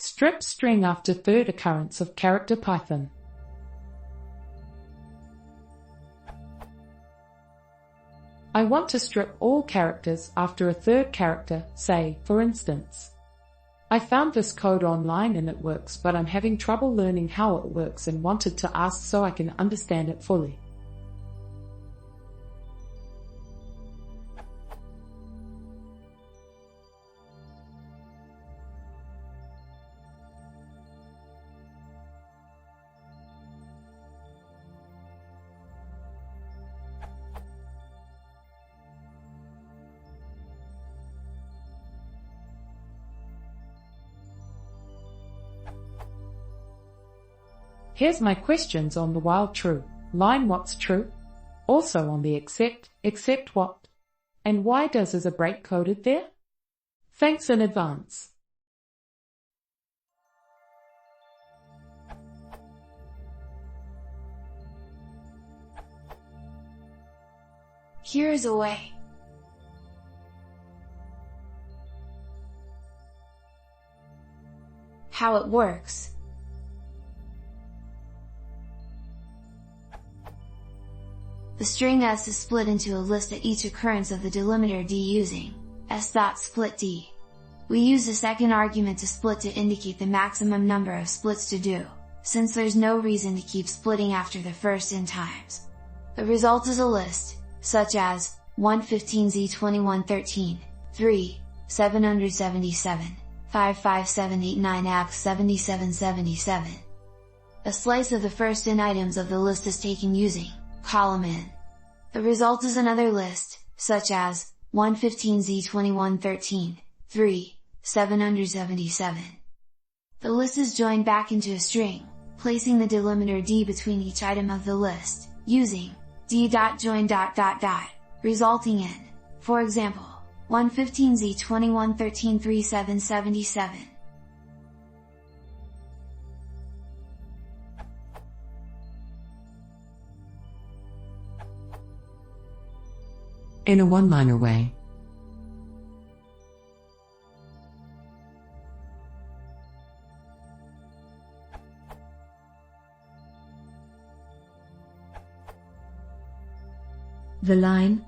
Strip string after third occurrence of character Python. I want to strip all characters after a third character, say, for instance. I found this code online and it works, but I'm having trouble learning how it works and wanted to ask so I can understand it fully. Here's my questions on the while true. Line what's true? Also on the except what? And why does is a break coded there? Thanks in advance. Here is a way. How it works. The string S is split into a list at each occurrence of the delimiter D using s.splitD. We use a second argument to split to indicate the maximum number of splits to do, since there's no reason to keep splitting after the first n times. The result is a list, such as 115z2113, 3, 777, 55789 abs 7777. A slice of the first n items of the list is taken using column n. The result is another list, such as 115z2113, 3, 777. The list is joined back into a string, placing the delimiter D between each item of the list, using d.join ... resulting in, for example, 115z2113 3777. In a one-liner way. The line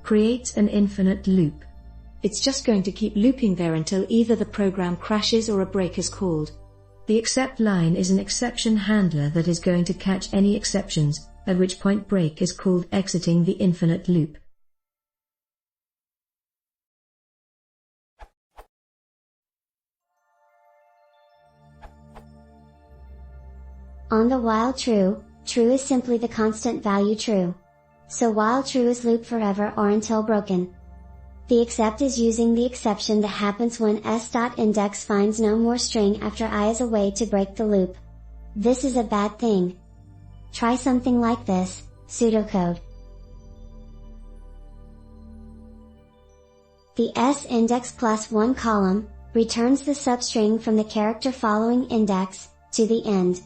creates an infinite loop. It's just going to keep looping there until either the program crashes or a break is called. The except line is an exception handler that is going to catch any exceptions, at which point break is called exiting the infinite loop. On the while true, true is simply the constant value true. So while true is loop forever or until broken. The except is using the exception that happens when s.index finds no more string after I is a way to break the loop. This is a bad thing. Try something like this, pseudocode. The s-index plus 1 column, returns the substring from the character following index, to the end.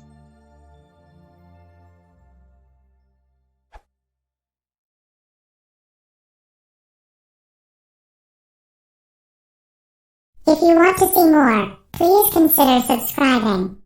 If you want to see more, please consider subscribing.